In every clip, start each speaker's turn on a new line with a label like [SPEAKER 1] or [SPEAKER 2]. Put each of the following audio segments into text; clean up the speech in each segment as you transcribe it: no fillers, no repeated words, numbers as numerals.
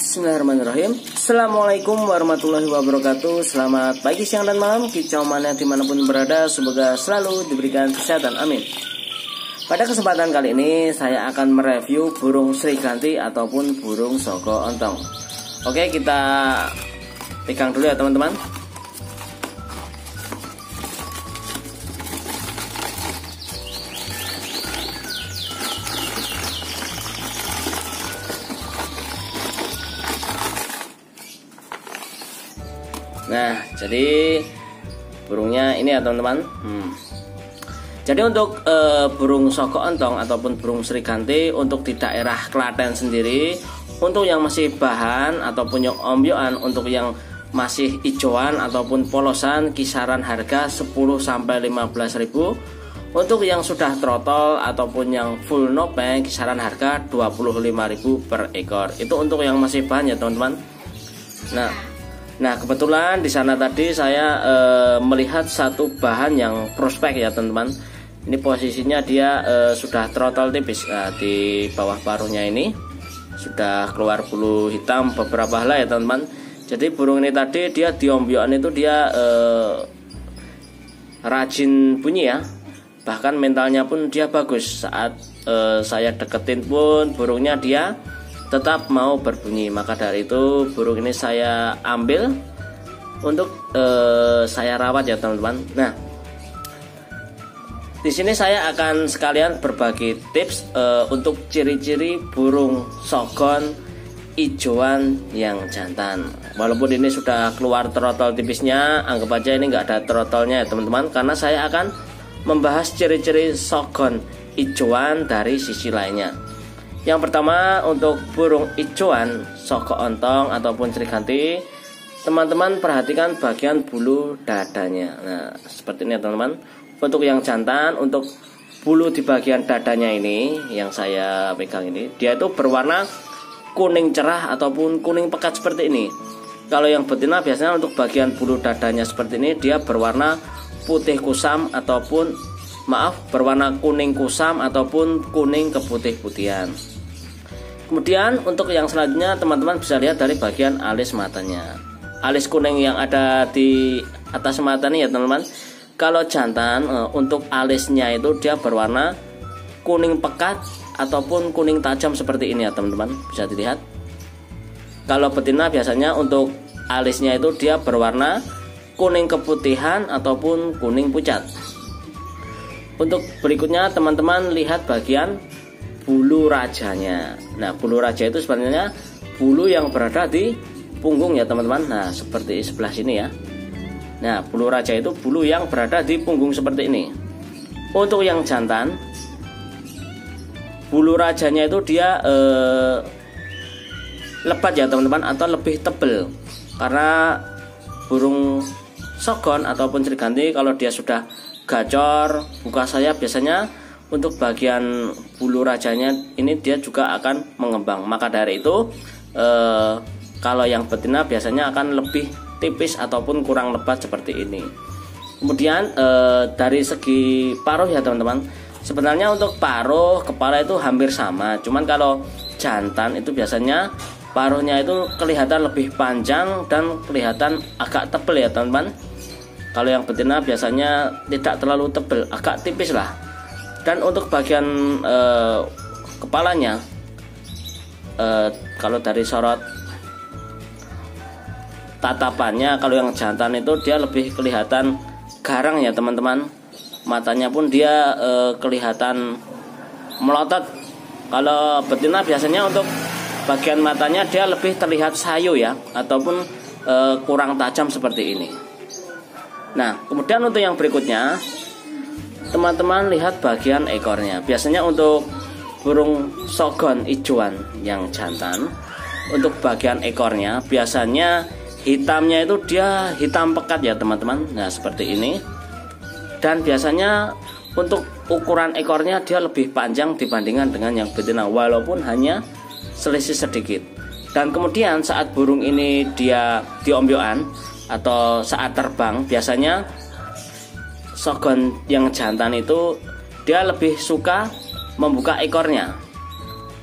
[SPEAKER 1] Bismillahirrahmanirrahim. Assalamualaikum warahmatullahi wabarakatuh. Selamat pagi, siang, dan malam kicau mana dimanapun berada. Semoga selalu diberikan kesehatan, amin. Pada kesempatan kali ini saya akan mereview burung sriganti ataupun burung soko ontong. Oke, kita pegang dulu ya teman-teman. Nah, jadi burungnya ini ya teman-teman. Jadi untuk burung soko ontong ataupun burung sriganti untuk di daerah Klaten sendiri, untuk yang masih bahan ataupun yang ombyoan, untuk yang masih hijauan ataupun polosan kisaran harga 10-15.000. Untuk yang sudah trotol ataupun yang full nopeng kisaran harga 25.000 per ekor. Itu untuk yang masih bahan ya teman-teman. Nah kebetulan di sana tadi saya melihat satu bahan yang prospek ya teman-teman. Ini posisinya dia sudah trotol tipis. Di bawah paruhnya ini sudah keluar bulu hitam beberapa helai ya teman-teman. Jadi burung ini tadi dia di ombyoan itu dia rajin bunyi ya. Bahkan mentalnya pun dia bagus. Saat saya deketin pun burungnya dia tetap mau berbunyi. Maka dari itu burung ini saya ambil untuk saya rawat ya teman-teman. Nah, di sini saya akan sekalian berbagi tips untuk ciri-ciri burung sogon ijoan yang jantan. Walaupun ini sudah keluar trotol tipisnya, anggap aja ini nggak ada trotolnya ya teman-teman, karena saya akan membahas ciri-ciri sogon ijoan dari sisi lainnya. Yang pertama untuk burung ijoan soko ontong ataupun sriganti, teman-teman perhatikan bagian bulu dadanya. Nah seperti ini ya teman-teman. Untuk yang jantan, untuk bulu di bagian dadanya ini yang saya pegang ini, dia itu berwarna kuning cerah ataupun kuning pekat seperti ini. Kalau yang betina biasanya untuk bagian bulu dadanya seperti ini, dia berwarna putih kusam ataupun berwarna kuning kusam ataupun kuning keputih-putihan. Kemudian untuk yang selanjutnya teman-teman bisa lihat dari bagian alis matanya. Alis kuning yang ada di atas mata nih ya teman-teman. Kalau jantan untuk alisnya itu dia berwarna kuning pekat ataupun kuning tajam seperti ini ya teman-teman. Bisa dilihat. Kalau betina biasanya untuk alisnya itu dia berwarna kuning keputihan ataupun kuning pucat. Untuk berikutnya teman-teman lihat bagian bulu rajanya. Nah bulu raja itu sebenarnya bulu yang berada di punggung ya teman-teman. Nah seperti sebelah sini ya. Nah bulu raja itu bulu yang berada di punggung seperti ini. Untuk yang jantan, bulu rajanya itu dia lebat ya teman-teman, atau lebih tebal. Karena burung sogon ataupun sriganti kalau dia sudah gacor buka sayap, biasanya untuk bagian bulu rajanya ini dia juga akan mengembang. Maka dari itu kalau yang betina biasanya akan lebih tipis ataupun kurang lebat seperti ini. Kemudian dari segi paruh ya teman-teman, sebenarnya untuk paruh kepala itu hampir sama. Cuman kalau jantan itu biasanya paruhnya itu kelihatan lebih panjang dan kelihatan agak tebal ya teman-teman. Kalau yang betina biasanya tidak terlalu tebal, agak tipis lah. Dan untuk bagian kepalanya, kalau dari sorot tatapannya, kalau yang jantan itu dia lebih kelihatan garang ya teman-teman. Matanya pun dia kelihatan melotot. Kalau betina biasanya untuk bagian matanya dia lebih terlihat sayu ya, ataupun kurang tajam seperti ini. Nah kemudian untuk yang berikutnya, teman-teman lihat bagian ekornya. Biasanya untuk burung sogon ijoan yang jantan, untuk bagian ekornya biasanya hitamnya itu dia hitam pekat ya teman-teman. Nah seperti ini. Dan biasanya untuk ukuran ekornya dia lebih panjang dibandingkan dengan yang betina, walaupun hanya selisih sedikit. Dan kemudian saat burung ini dia di ombyoan atau saat terbang, biasanya sogon yang jantan itu dia lebih suka membuka ekornya.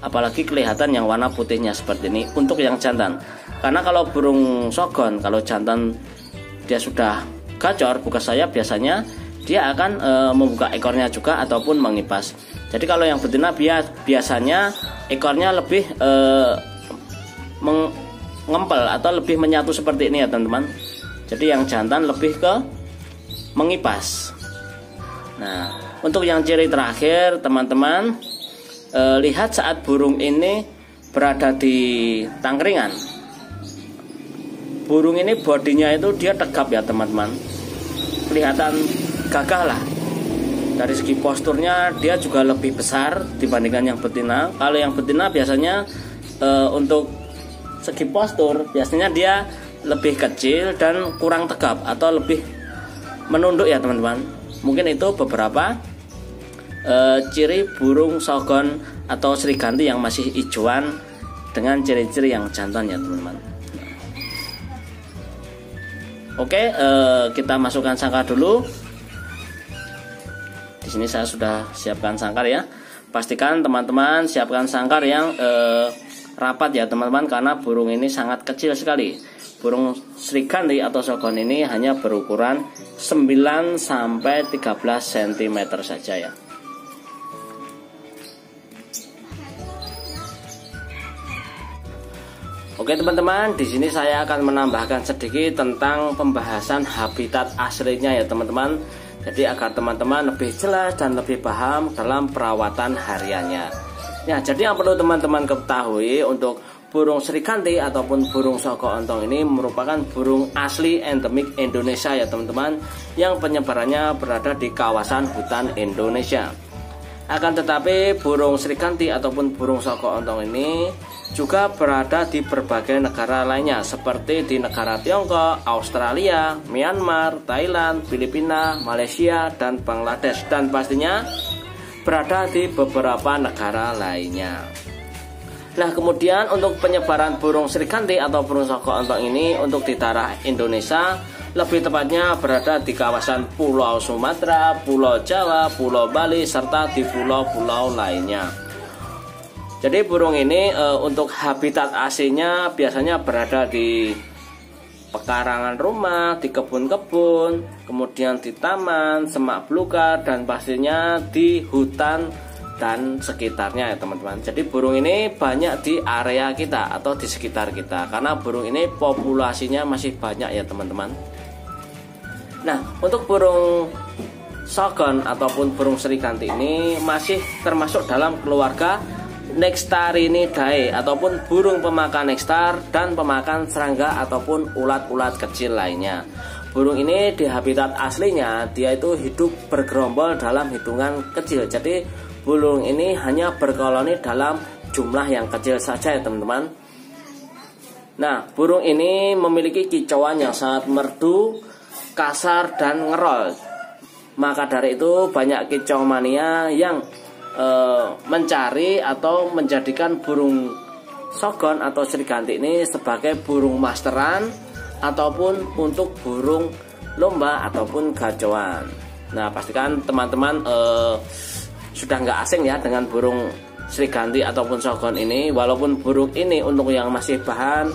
[SPEAKER 1] apalagi kelihatan yang warna putihnya seperti ini untuk yang jantan. Karena kalau burung sogon, kalau jantan dia sudah gacor buka sayap, biasanya dia akan membuka ekornya juga ataupun mengipas. Jadi kalau yang betina biasanya ekornya lebih mengempel atau lebih menyatu seperti ini ya teman-teman. Jadi yang jantan lebih ke mengipas. Nah, untuk yang ciri terakhir teman-teman, lihat saat burung ini berada di tangkringan. Burung ini bodinya itu dia tegap ya teman-teman, kelihatan gagah lah. Dari segi posturnya dia juga lebih besar dibandingkan yang betina. Kalau yang betina biasanya untuk segi postur biasanya dia lebih kecil dan kurang tegap atau lebih menunduk ya teman-teman. Mungkin itu beberapa ciri burung sogon atau Sriganti yang masih hijauan dengan ciri-ciri yang jantan ya teman-teman. Oke, kita masukkan sangkar dulu. Di sini saya sudah siapkan sangkar ya. Pastikan teman-teman siapkan sangkar yang rapat ya teman-teman, karena burung ini sangat kecil sekali. Burung Sriganti atau sogon ini hanya berukuran 9 sampai 13 cm saja ya. Oke teman-teman, di sini saya akan menambahkan sedikit tentang pembahasan habitat aslinya ya teman-teman. Jadi agar teman-teman lebih jelas dan lebih paham dalam perawatan hariannya. Ya, jadi yang perlu teman-teman ketahui, untuk burung Sriganti ataupun burung soko ontong ini merupakan burung asli endemik Indonesia ya teman-teman, yang penyebarannya berada di kawasan hutan Indonesia. Akan tetapi burung Sriganti ataupun burung soko ontong ini juga berada di berbagai negara lainnya, seperti di negara Tiongkok, Australia, Myanmar, Thailand, Filipina, Malaysia, dan Bangladesh, dan pastinya berada di beberapa negara lainnya. Nah, kemudian untuk penyebaran burung Sriganti atau burung soko ontong ini untuk di tanah Indonesia, lebih tepatnya berada di kawasan Pulau Sumatera, Pulau Jawa, Pulau Bali, serta di pulau-pulau lainnya. Jadi burung ini untuk habitat aslinya biasanya berada di pekarangan rumah, di kebun-kebun, kemudian di taman, semak belukar, dan pastinya di hutan dan sekitarnya ya teman-teman. Jadi burung ini banyak di area kita atau di sekitar kita, karena burung ini populasinya masih banyak ya teman-teman. Nah, untuk burung sogon ataupun burung Sriganti ini masih termasuk dalam keluarga Nextarinidae ataupun burung pemakan nektar dan pemakan serangga ataupun ulat-ulat kecil lainnya. Burung ini di habitat aslinya dia itu hidup bergerombol dalam hitungan kecil. Jadi burung ini hanya berkoloni dalam jumlah yang kecil saja ya teman-teman. Nah, burung ini memiliki kicauan yang sangat merdu, kasar, dan ngerol. Maka dari itu banyak kicau mania yang mencari atau menjadikan burung sogon atau Sriganti ini sebagai burung masteran ataupun untuk burung lomba ataupun gacoan. Nah, pastikan teman-teman sudah nggak asing ya dengan burung Sriganti ataupun sogon ini. Walaupun burung ini untuk yang masih bahan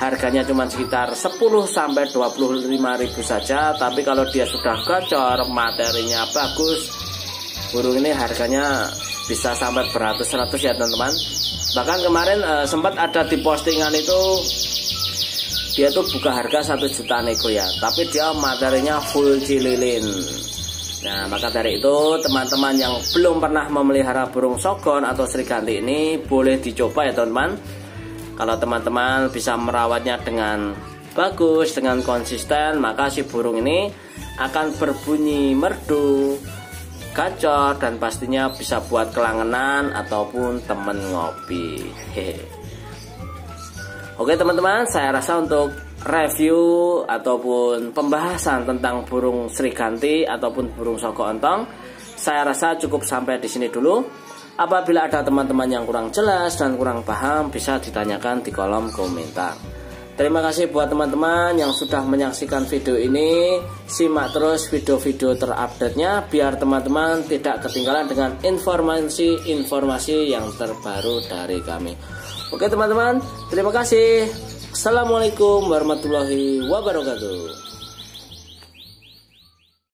[SPEAKER 1] harganya cuma sekitar 10 sampai 25.000 saja, tapi kalau dia sudah gacor, materinya bagus, burung ini harganya bisa sampai beratus-ratus ya teman-teman. Bahkan kemarin sempat ada di postingan itu dia tuh buka harga 1 juta nego ya, tapi dia materinya full cililin. Nah, maka dari itu teman-teman yang belum pernah memelihara burung sogon atau Sriganti ini boleh dicoba ya teman-teman. Kalau teman-teman bisa merawatnya dengan bagus, dengan konsisten, maka si burung ini akan berbunyi merdu, gacor, dan pastinya bisa buat kelangenan ataupun temen ngopi. Oke teman-teman, saya rasa untuk review ataupun pembahasan tentang burung Sriganti ataupun burung soko ontong, saya rasa cukup sampai di sini dulu. Apabila ada teman-teman yang kurang jelas dan kurang paham, bisa ditanyakan di kolom komentar. Terima kasih buat teman-teman yang sudah menyaksikan video ini. Simak terus video-video terupdate-nya biar teman-teman tidak ketinggalan dengan informasi-informasi yang terbaru dari kami. Oke teman-teman, terima kasih. Assalamualaikum warahmatullahi wabarakatuh.